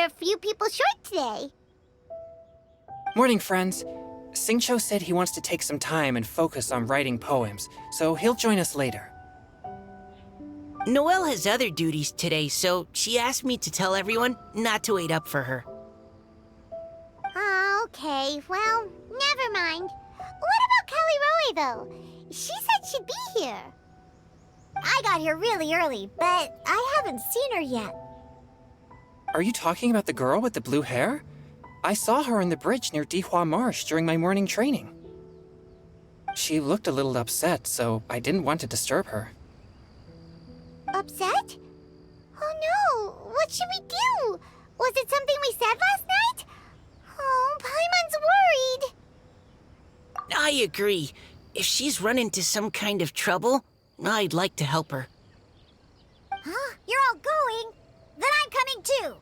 we're a few people short today. Morning, friends. Singcho said he wants to take some time and focus on writing poems, so he'll join us later. Noelle has other duties today, so she asked me to tell everyone not to wait up for her. Oh, okay. Well, never mind. What about Kelly Roy, though? She said she'd be here. I got here really early, but I haven't seen her yet. Are you talking about the girl with the blue hair? I saw her on the bridge near Dihua Marsh during my morning training. She looked a little upset, so I didn't want to disturb her. Upset? Oh no! What should we do? Was it something we said last night? Oh, Paimon's worried. I agree. If she's run into some kind of trouble, I'd like to help her. Huh? You're all going? Then I'm coming too.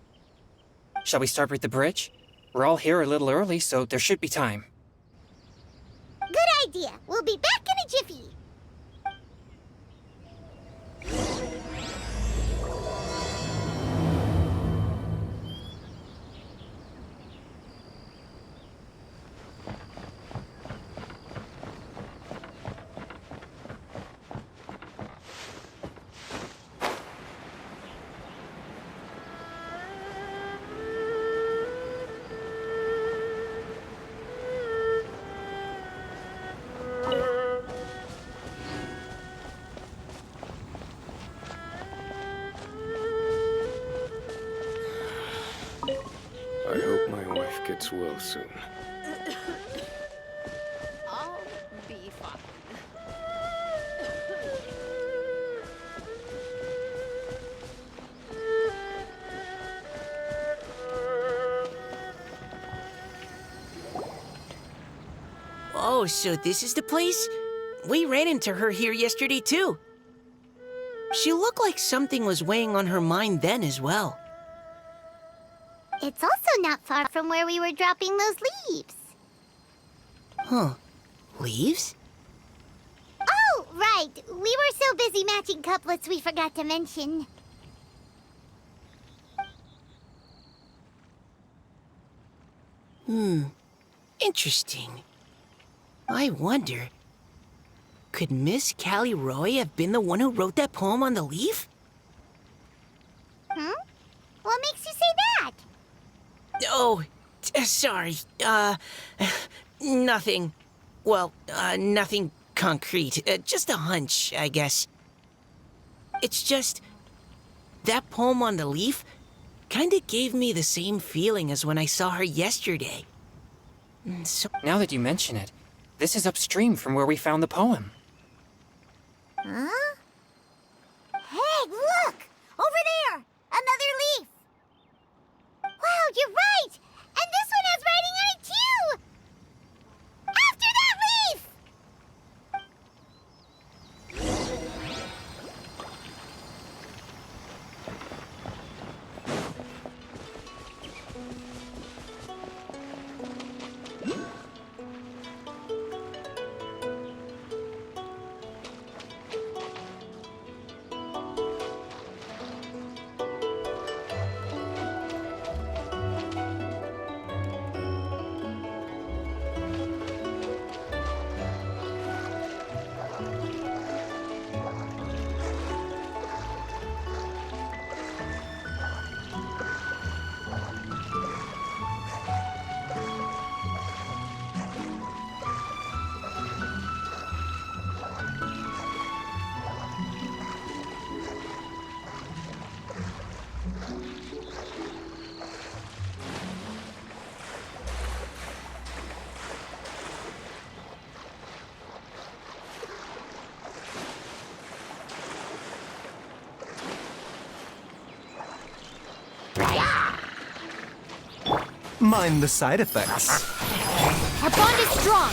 Shall we start with the bridge? We're all here a little early, so there should be time. Good idea. We'll be back in a jiffy. I hope my wife gets well soon. I'll be fine. Oh, so this is the place? We ran into her here yesterday, too. She looked like something was weighing on her mind then as well. It's also not far from where we were dropping those leaves. Huh. Leaves? Oh, right. We were so busy matching couplets we forgot to mention. Interesting. I wonder, could Miss Callie Roy have been the one who wrote that poem on the leaf? What makes you say that? Oh, sorry. Nothing. Well, nothing concrete. Just a hunch, I guess. It's just, that poem on the leaf kinda gave me the same feeling as when I saw her yesterday. So, Now that you mention it, this is upstream from where we found the poem. Huh? Hey, look! Over there! Another leaf! Wow, you're right! And this one has writing on it too! After that leaf! Mind the side effects. Our bond is strong.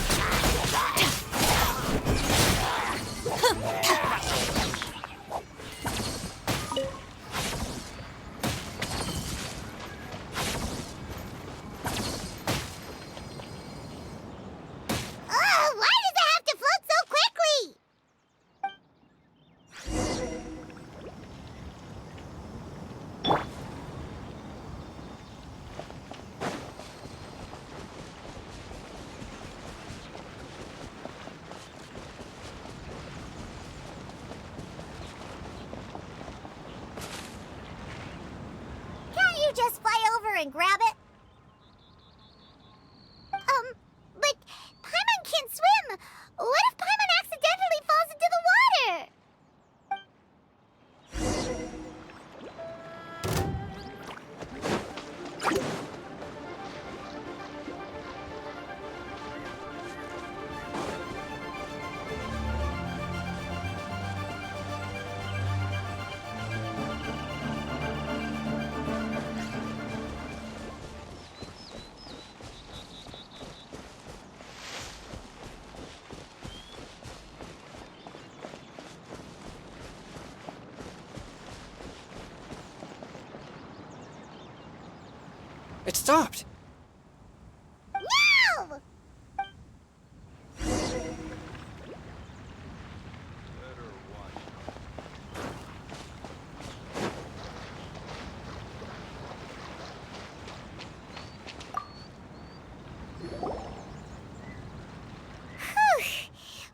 Why does it have to float so quickly? and grab it? But Paimon can't swim. What if Paimon accidentally falls into the water? It stopped. No!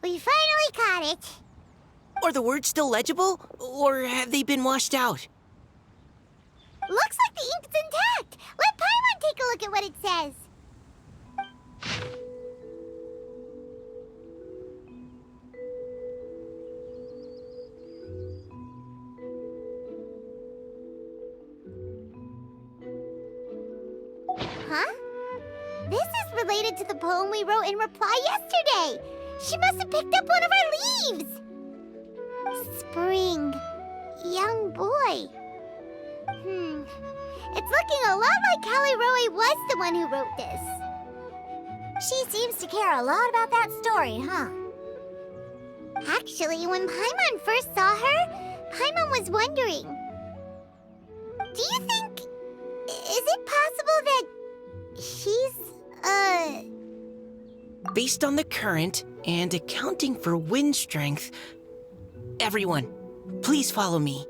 We finally caught it. Are the words still legible, or have they been washed out? Looks like the ink's intact. Let Paimon take a look at what it says. Huh? This is related to the poem we wrote in reply yesterday. She must have picked up one of our leaves. Spring. Young boy. It's looking a lot like Callie Roe was the one who wrote this. She seems to care a lot about that story, huh? Actually, when Paimon first saw her, Paimon was wondering, do you think... is it possible that she's, Based on the current and accounting for wind strength, everyone, please follow me.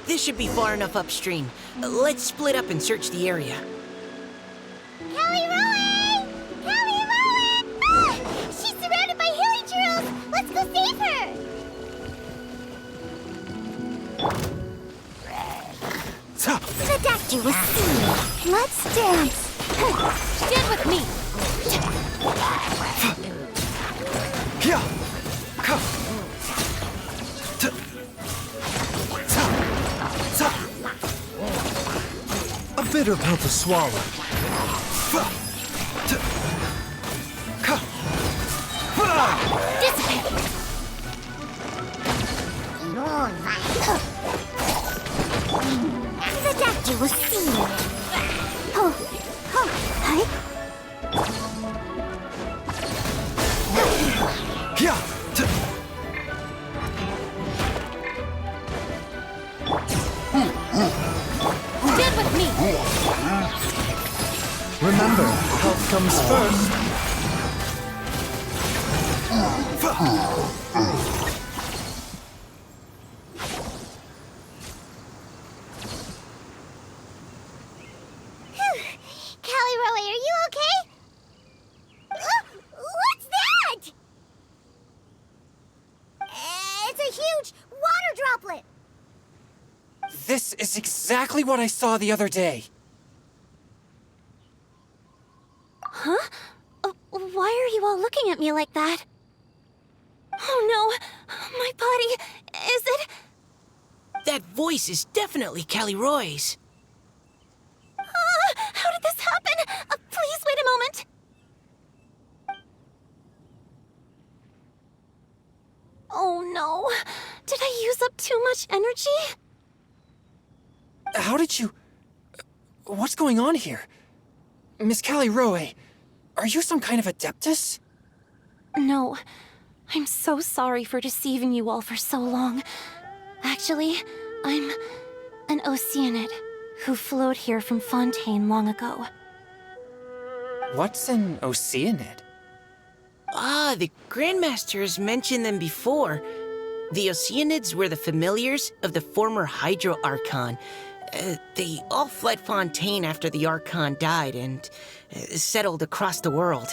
This should be far enough upstream. Let's split up and search the area. Callie Roe! Callie Roe! Ah! She's surrounded by hilly churros! Let's go save her! The doctor will see. Let's dance. Stand with me. Yeah. A bitter pill to swallow. Dissipate. The doctor will see. Oh, huh? Yeah. Remember, health comes first. Callie Roe, are you okay? What's that? It's a huge water droplet. This is exactly what I saw the other day. Huh? Why are you all looking at me like that? Oh no! My body... is it... That voice is definitely Callie Roy's. How did this happen? Please wait a moment. Oh no. Did I use up too much energy? How did you... What's going on here? Miss Callie Roe, are you some kind of adeptus? No. I'm so sorry for deceiving you all for so long. Actually, I'm an Oceanid who flowed here from Fontaine long ago. What's an Oceanid? Ah, the Grandmasters mentioned them before. The Oceanids were the familiars of the former Hydro Archon. They all fled Fontaine after the Archon died and settled across the world.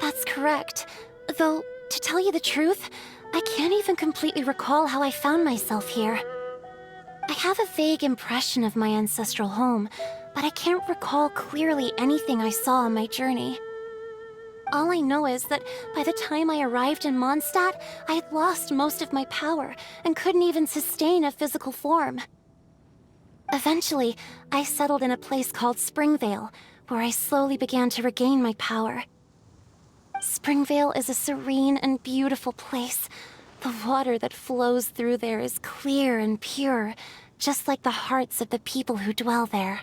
That's correct. Though, to tell you the truth, I can't even completely recall how I found myself here. I have a vague impression of my ancestral home, but I can't recall clearly anything I saw on my journey. All I know is that by the time I arrived in Mondstadt, I had lost most of my power and couldn't even sustain a physical form. Eventually, I settled in a place called Springvale, where I slowly began to regain my power. Springvale is a serene and beautiful place. The water that flows through there is clear and pure, just like the hearts of the people who dwell there.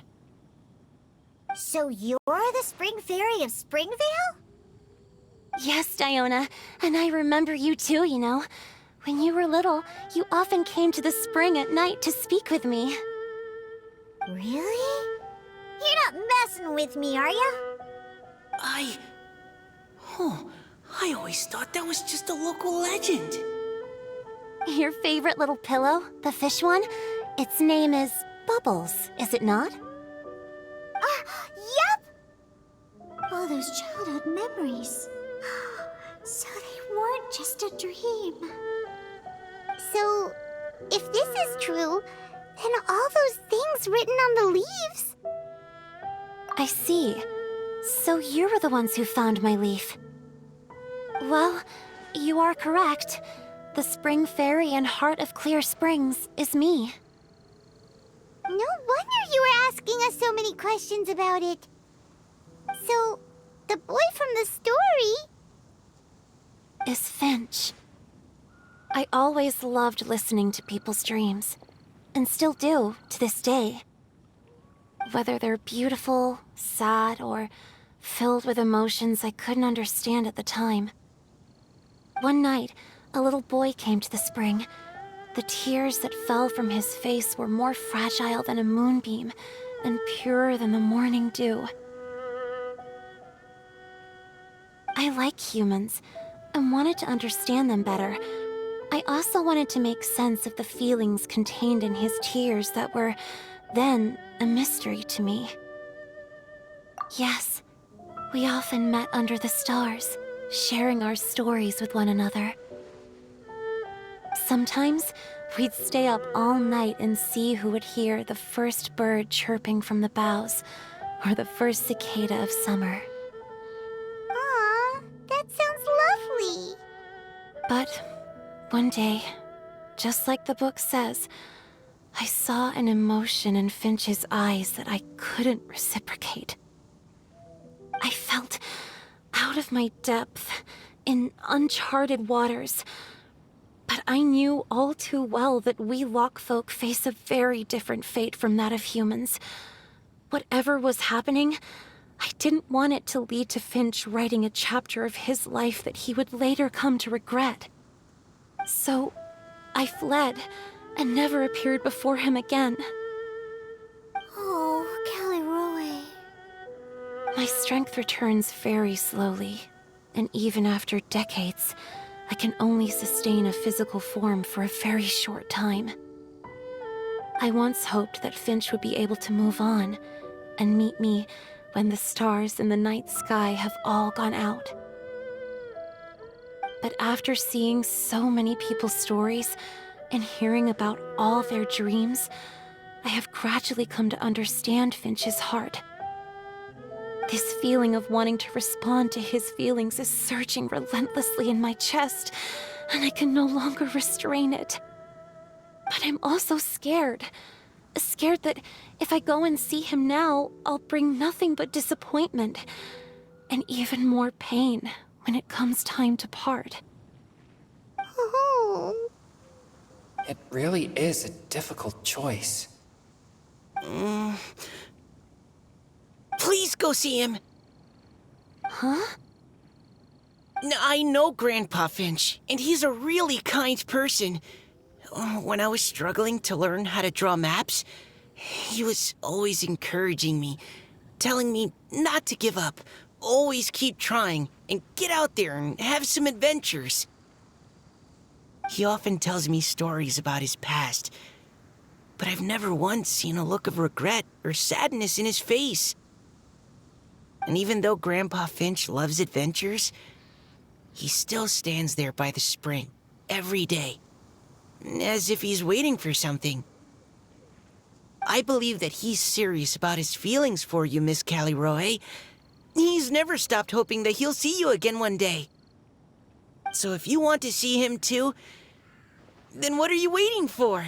So you're the Spring Fairy of Springvale? Yes, Diona, and I remember you too, you know. When you were little, you often came to the spring at night to speak with me. Really? You're not messing with me, are ya? I always thought that was just a local legend. Your favorite little pillow, the fish one? Its name is Bubbles, is it not? Yep! All those childhood memories. So they weren't just a dream. So, if this is true, then all those things written on the leaves... I see. So you were the ones who found my leaf. Well, you are correct. The Spring Fairy and Heart of Clear Springs is me. No wonder you were asking us so many questions about it. So, the boy from the story... is Finch. I always loved listening to people's dreams, and still do to this day. Whether they're beautiful, sad, or filled with emotions I couldn't understand at the time. One night, a little boy came to the spring. The tears that fell from his face were more fragile than a moonbeam, and purer than the morning dew. I like humans, and wanted to understand them better. I also wanted to make sense of the feelings contained in his tears that were, then, a mystery to me. Yes, we often met under the stars, sharing our stories with one another. Sometimes, we'd stay up all night and see who would hear the first bird chirping from the boughs, or the first cicada of summer. Aw, that sounds lovely. But one day, just like the book says, I saw an emotion in Finch's eyes that I couldn't reciprocate. I felt out of my depth, in uncharted waters. But I knew all too well that we Lockfolk face a very different fate from that of humans. Whatever was happening, I didn't want it to lead to Finch writing a chapter of his life that he would later come to regret. So, I fled, and never appeared before him again. Oh, Callie Roe. My strength returns very slowly, and even after decades, I can only sustain a physical form for a very short time. I once hoped that Finch would be able to move on and meet me when the stars in the night sky have all gone out. But after seeing so many people's stories and hearing about all their dreams, I have gradually come to understand Finch's heart. This feeling of wanting to respond to his feelings is surging relentlessly in my chest, and I can no longer restrain it. But I'm also scared. Scared that if I go and see him now, I'll bring nothing but disappointment and even more pain when it comes time to part. Oh. It really is a difficult choice. Please go see him. Huh? I know Grandpa Finch, and he's a really kind person. When I was struggling to learn how to draw maps, he was always encouraging me, telling me not to give up, always keep trying, and get out there and have some adventures. He often tells me stories about his past, but I've never once seen a look of regret or sadness in his face. And even though Grandpa Finch loves adventures, he still stands there by the spring every day, as if he's waiting for something. I believe that he's serious about his feelings for you, Miss Callie-Roe. He's never stopped hoping that he'll see you again one day. So if you want to see him too, then what are you waiting for?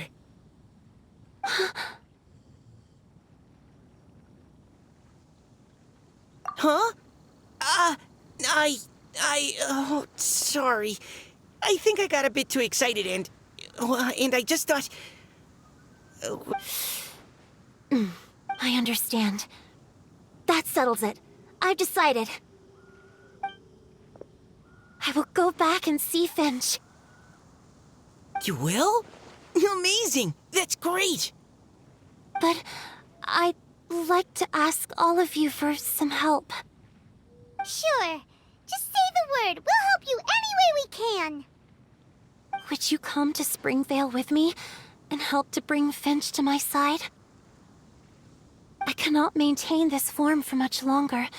Huh? Oh, sorry. I think I got a bit too excited and I just thought... I understand. That settles it. I've decided. I will go back and see Finch. You will? Amazing! That's great! But I'd like to ask all of you for some help. Sure. Just say the word. We'll help you any way we can. Would you come to Springvale with me and help to bring Finch to my side? I cannot maintain this form for much longer,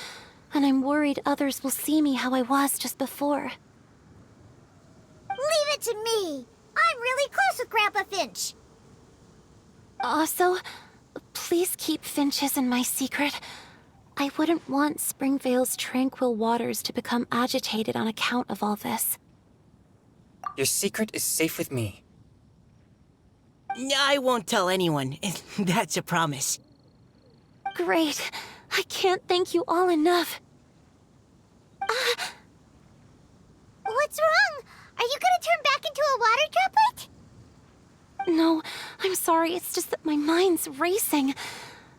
and I'm worried others will see me how I was just before. Leave it to me. I'm really close with Grandpa Finch. Also, please keep Finch's in my secret. I wouldn't want Springvale's tranquil waters to become agitated on account of all this. Your secret is safe with me. I won't tell anyone. That's a promise. Great. I can't thank you all enough. What's wrong? Are you gonna turn back into a water droplet? No, I'm sorry. It's just that my mind's racing.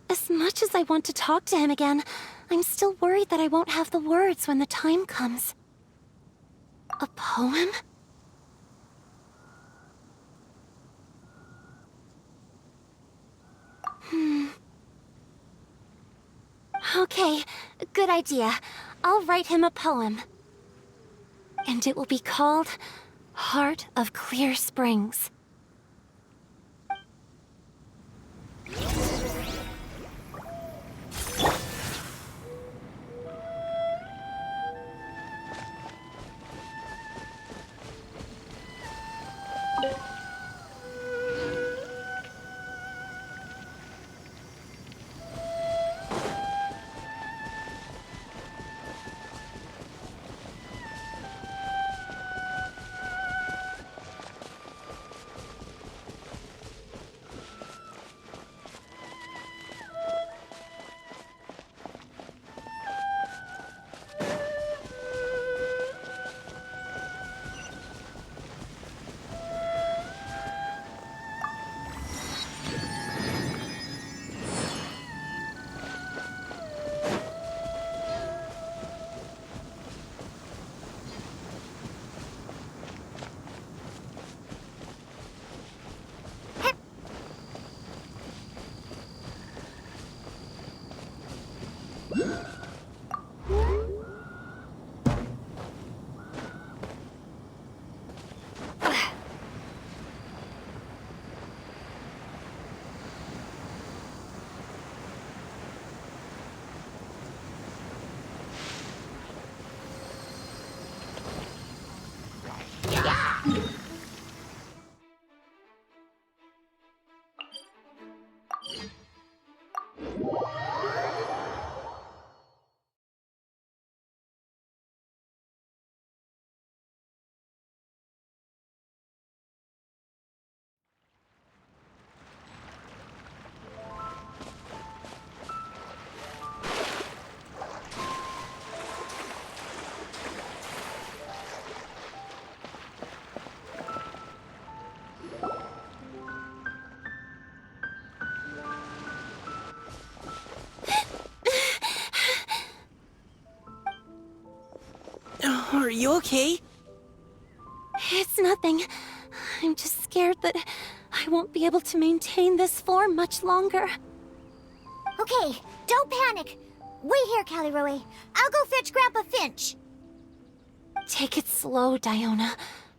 As much as I want to talk to him again, I'm still worried that I won't have the words when the time comes. A poem? Okay, good idea. I'll write him a poem. And it will be called Heart of Clear Springs. Are you okay? It's nothing. I'm just scared that I won't be able to maintain this form much longer. Okay, don't panic. Wait here, Caliroe. I'll go fetch Grandpa Finch. Take it slow, Diona.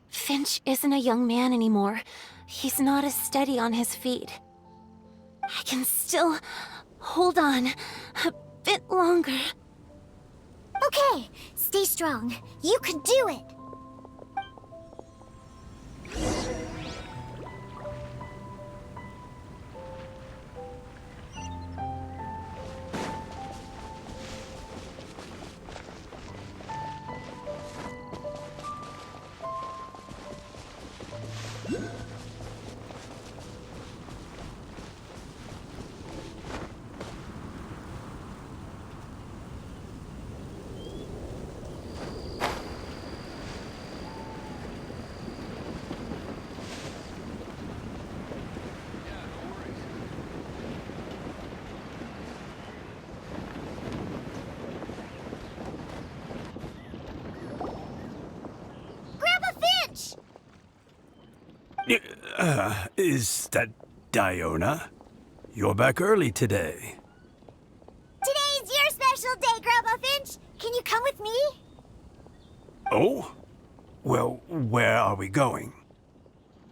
Finch isn't a young man anymore. He's not as steady on his feet. I can still hold on a bit longer. Okay, stay strong. You can do it. Grandpa Finch! Is that Diona? You're back early today. Today's your special day, Grandpa Finch. Can you come with me? Oh? Well, where are we going?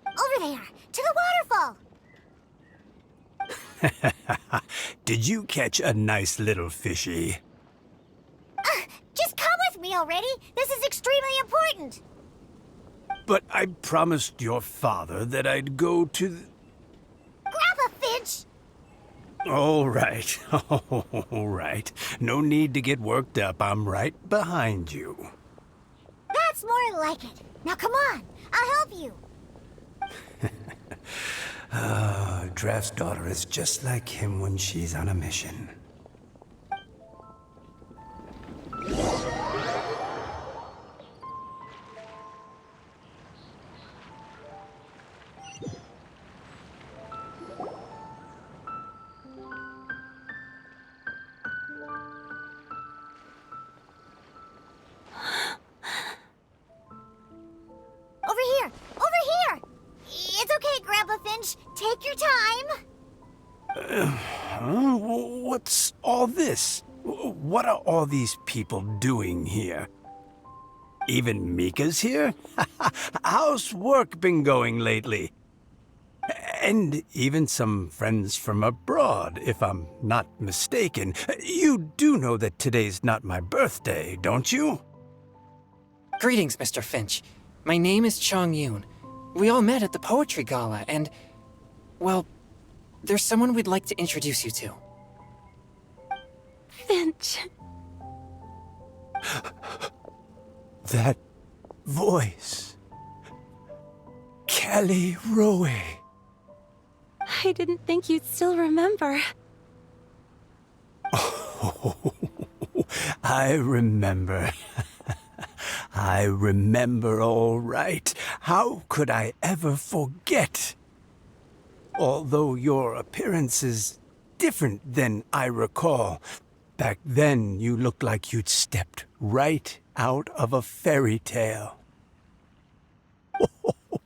Over there, to the waterfall. Did you catch a nice little fishy? Just come with me already. This is extremely important. But I promised your father that I'd go to Grandpa Finch! All right. All right. No need to get worked up. I'm right behind you. That's more like it. Now come on, I'll help you. Draft's daughter is just like him when she's on a mission. Over here! Over here! It's okay, Grandpa Finch. Take your time. What's all this? What are all these people doing here? Even Mika's here? How's work been going lately? And even some friends from abroad, if I'm not mistaken. You do know that today's not my birthday, don't you? Greetings, Mr. Finch. My name is Chong Yoon. We all met at the poetry gala, and, well, there's someone we'd like to introduce you to. Finch. That voice. Caliroe. I didn't think you'd still remember. Oh, I remember. I remember all right. How could I ever forget? Although your appearance is different than I recall, back then you looked like you'd stepped right out of a fairy tale.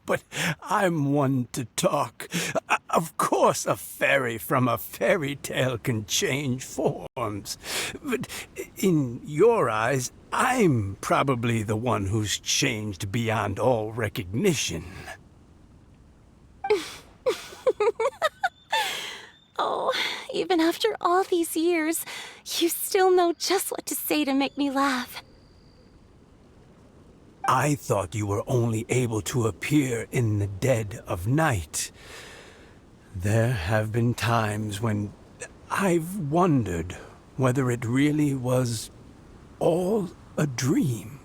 But I'm one to talk. Of course a fairy from a fairy tale can change forms. But in your eyes, I'm probably the one who's changed beyond all recognition. Oh, even after all these years, you still know just what to say to make me laugh. I thought you were only able to appear in the dead of night. There have been times when I've wondered whether it really was all a dream.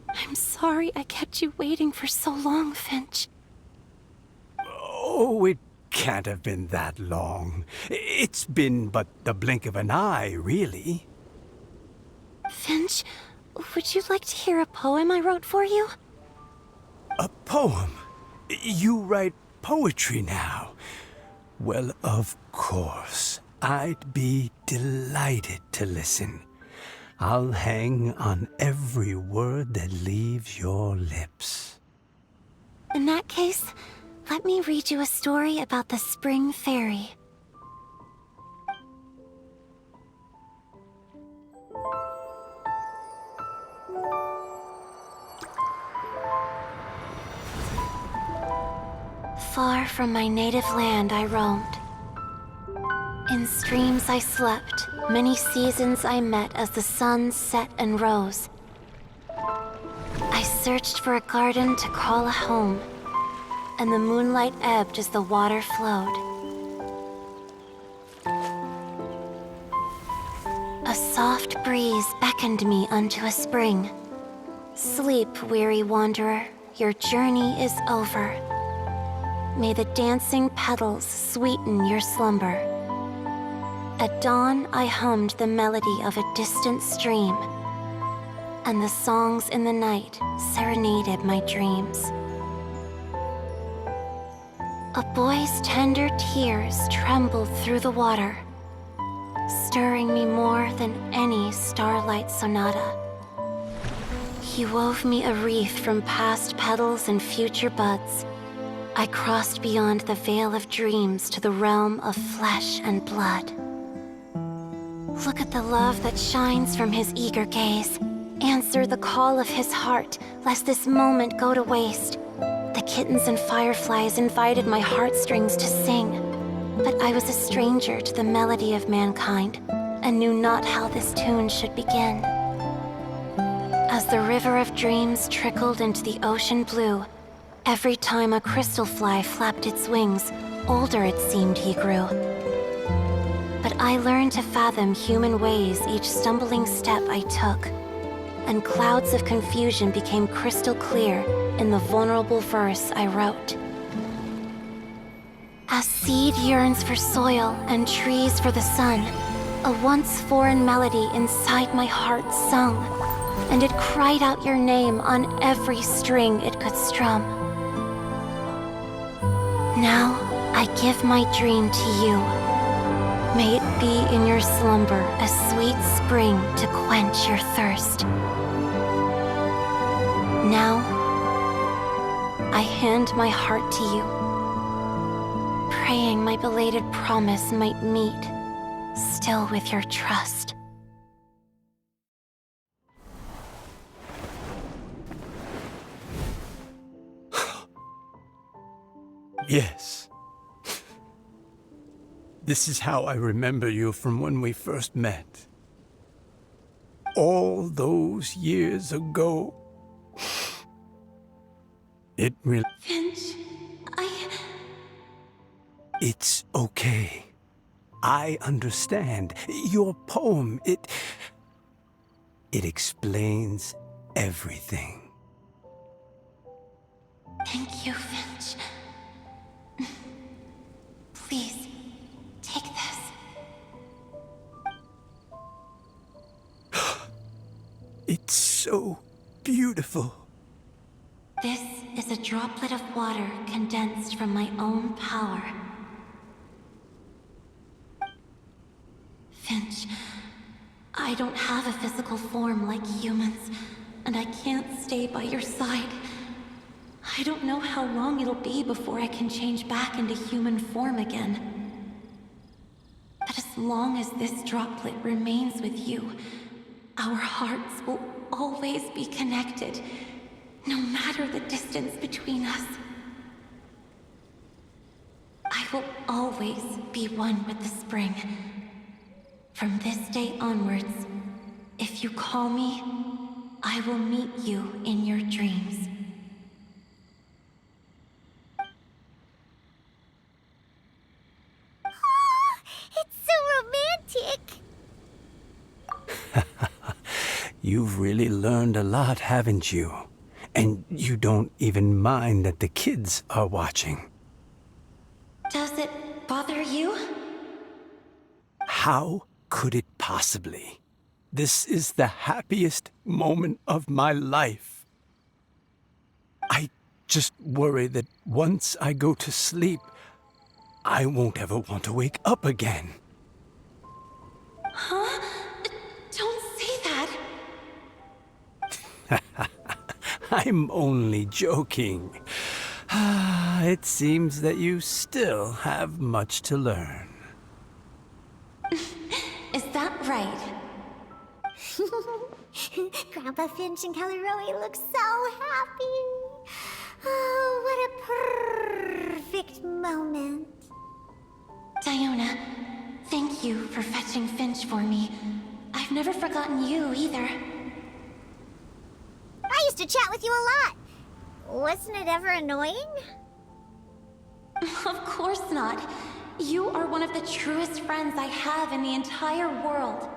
I'm sorry I kept you waiting for so long, Finch. Oh, it can't have been that long. It's been but the blink of an eye, really. Finch, would you like to hear a poem I wrote for you? A poem? You write poetry now? Well, of course. I'd be delighted to listen. I'll hang on every word that leaves your lips. In that case, let me read you a story about the Spring Fairy. Far from my native land I roamed. In streams I slept, many seasons I met as the sun set and rose. I searched for a garden to call a home, and the moonlight ebbed as the water flowed. A soft breeze beckoned me unto a spring. Sleep, weary wanderer, your journey is over. May the dancing petals sweeten your slumber. At dawn, I hummed the melody of a distant stream, and the songs in the night serenaded my dreams. A boy's tender tears trembled through the water, stirring me more than any starlight sonata. He wove me a wreath from past petals and future buds. I crossed beyond the veil of dreams to the realm of flesh and blood. Look at the love that shines from his eager gaze. Answer the call of his heart, lest this moment go to waste. The kittens and fireflies invited my heartstrings to sing, but I was a stranger to the melody of mankind, and knew not how this tune should begin. As the river of dreams trickled into the ocean blue, every time a crystal fly flapped its wings, older it seemed he grew. But I learned to fathom human ways each stumbling step I took, and clouds of confusion became crystal clear in the vulnerable verse I wrote. As seed yearns for soil and trees for the sun, a once foreign melody inside my heart sung, and it cried out your name on every string it could strum. Now I give my dream to you. May it be in your slumber a sweet spring to quench your thirst. Now I hand my heart to you, praying my belated promise might meet, still with your trust. Yes. This is how I remember you from when we first met. All those years ago. It really... Finch, It's okay. I understand. Your poem, it explains everything. Thank you, Finch. Please, take this. It's so beautiful. This is a droplet of water condensed from my own power. Finch, I don't have a physical form like humans, and I can't stay by your side. I don't know how long it'll be before I can change back into human form again. But as long as this droplet remains with you, our hearts will always be connected, no matter the distance between us. I will always be one with the spring. From this day onwards, if you call me, I will meet you in your dreams. It's so romantic. You've really learned a lot, haven't you? And you don't even mind that the kids are watching. Does it bother you? How could it possibly? This is the happiest moment of my life. I just worry that once I go to sleep, I won't ever want to wake up again. Huh? Don't say that. I'm only joking. It seems that you still have much to learn. Is that right? Grandpa Finch and Kelly Rowie look so happy. Oh, what a perfect moment. Diona, thank you for fetching Finch for me. I've never forgotten you either. I used to chat with you a lot. Wasn't it ever annoying? Of course not. You are one of the truest friends I have in the entire world.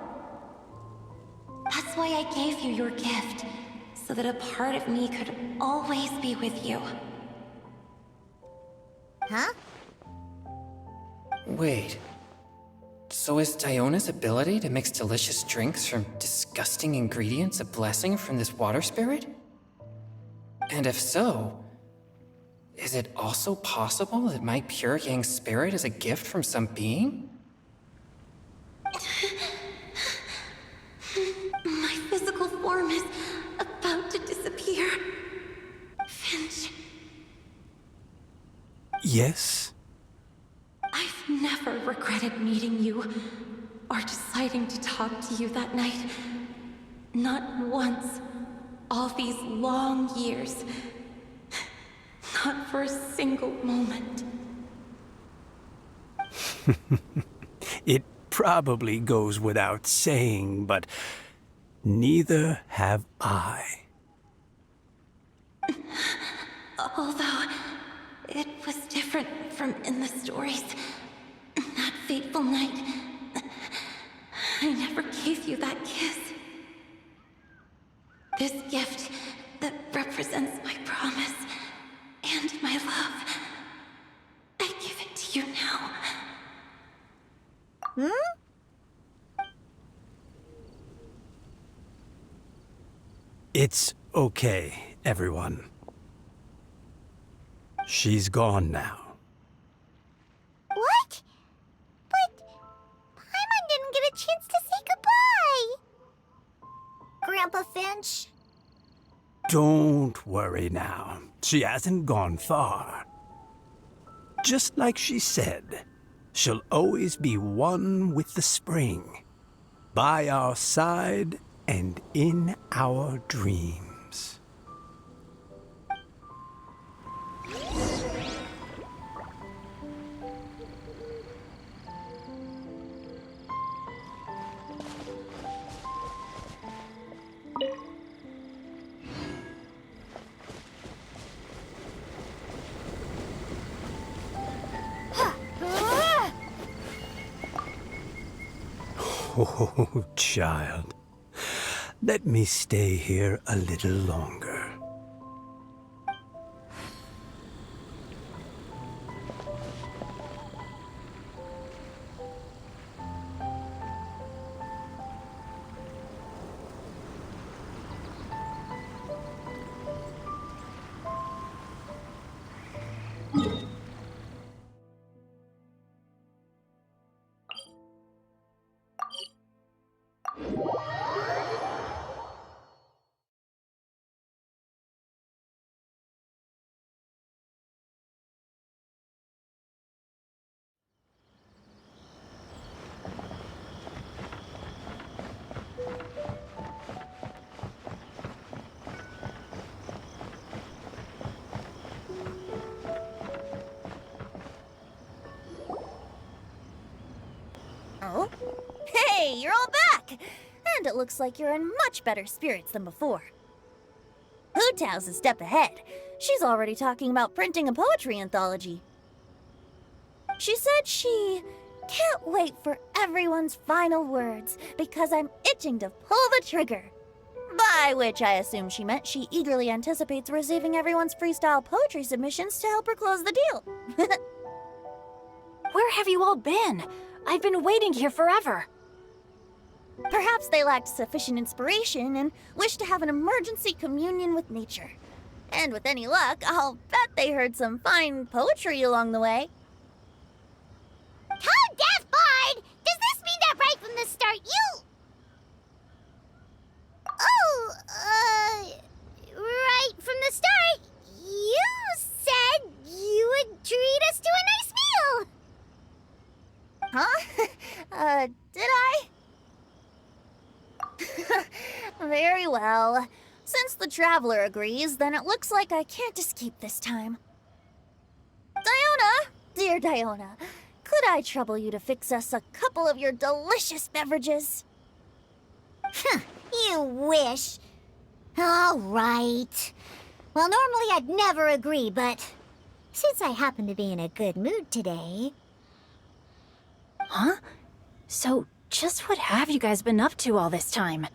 That's why I gave you your gift, so that a part of me could always be with you. Huh? Wait. So is Diona's ability to mix delicious drinks from disgusting ingredients a blessing from this water spirit? And if so, is it also possible that my pure yang spirit is a gift from some being? My physical form is about to disappear. Finch, Yes? I've never regretted meeting you or deciding to talk to you that night. Not once. All these long years. Not for a single moment. It probably goes without saying, but neither have I. Although, it was different from in the stories. That fateful night, I never gave you that kiss. This gift that represents my promise and my love, I give it to you now. It's okay, everyone. She's gone now. What? But Paimon didn't get a chance to say goodbye. Grandpa Finch? Don't worry now. She hasn't gone far. Just like she said, she'll always be one with the spring, by our side and in our dreams. Oh, child. Let me stay here a little longer. Oh? Hey, you're all back! And it looks like you're in much better spirits than before. Hu Tao's a step ahead. She's already talking about printing a poetry anthology. She said she can't wait for everyone's final words because I'm itching to pull the trigger. By which I assume she meant she eagerly anticipates receiving everyone's freestyle poetry submissions to help her close the deal. Where have you all been? I've been waiting here forever. Perhaps they lacked sufficient inspiration and wished to have an emergency communion with nature. And with any luck, I'll bet they heard some fine poetry along the way. Code Death Bard! Does this mean that right from the start you... Oh, right from Very well. Since the traveler agrees, then it looks like I can't escape this time. Diona! Dear Diona, could I trouble you to fix us a couple of your delicious beverages? You wish. All right. Well, normally I'd never agree, but since I happen to be in a good mood today... Huh? So, just what have you guys been up to all this time?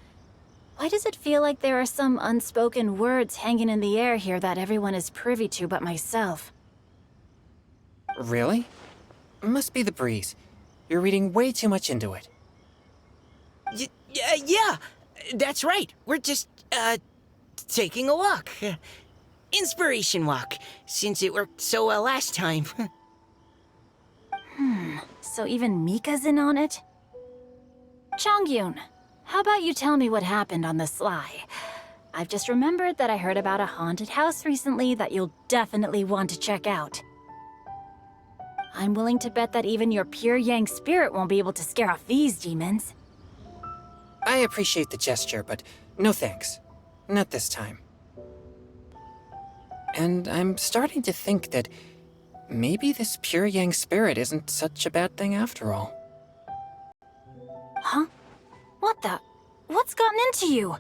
Why does it feel like there are some unspoken words hanging in the air here that everyone is privy to but myself? Really? Must be the breeze. You're reading way too much into it. Yeah, that's right. We're just, taking a walk. Inspiration walk, since it worked so well last time. So even Mika's in on it? Chongyun, how about you tell me what happened on the sly? I've just remembered that I heard about a haunted house recently that you'll definitely want to check out. I'm willing to bet that even your pure Yang spirit won't be able to scare off these demons. I appreciate the gesture, but no thanks. Not this time. And I'm starting to think that maybe this pure Yang spirit isn't such a bad thing after all. Huh? What the? What's gotten into you?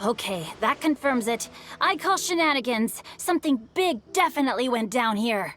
Okay, that confirms it. I call shenanigans. Something big definitely went down here.